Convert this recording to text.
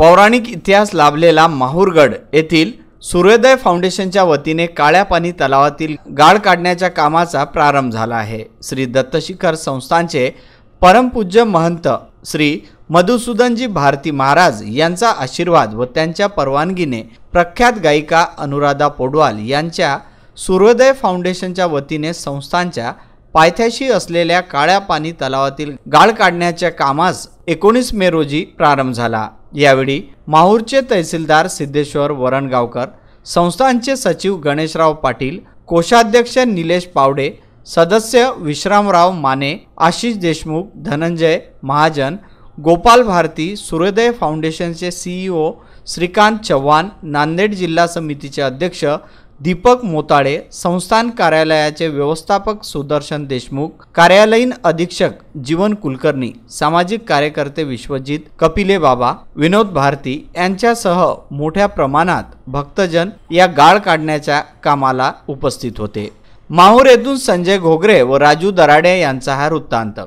पौराणिक इतिहास लाभलेला माहूरगड येथील सूर्योदय फाउंडेशनच्या वतीने काळ्या पाणी तलावातील गाळ काढण्याच्या कामाचा प्रारंभ झाला आहे। श्री दत्तशिखर संस्थानचे परमपूज्य महंत श्री मधुसूदनजी भारती महाराज यांचा आशीर्वाद व त्यांच्या परवानगीने प्रख्यात गायिका अनुराधा पौडवाल यांच्या सूर्योदय फाउंडेशनच्या वतीने संस्थानच्या पायथ्याशी असलेल्या काळ्या पाणी तलावातील गाळ काढण्याच्या कामास 19 मे रोजी प्रारंभ झाला। यावेळी माहूरचे तहसीलदार सिद्धेश्वर वरणगावकर, संस्थानचे सचिव गणेशराव पाटील, कोषाध्यक्ष निलेश पावडे, सदस्य विश्रामराव माने, आशिष देशमुख, धनंजय महाजन, गोपाल भारती, सूर्योदय फाउंडेशनचे सीईओ श्रीकांत चव्हाण, नांदेड जिल्हा समितीचे अध्यक्ष दीपक मोताळे, संस्थान कार्यालयाचे व्यवस्थापक सुदर्शन देशमुख, कार्यालयीन अधीक्षक जीवन कुलकर्णी, सामाजिक कार्यकर्ते विश्वजित कपिले बाबा, विनोद भारती यांच्यासह मोठ्या प्रमाणात भक्तजन या गाळ काढण्याच्या कामाला उपस्थित होते। माहूर येथून संजय घोगरे व राजू दराडे यांचा हा वृत्तांत।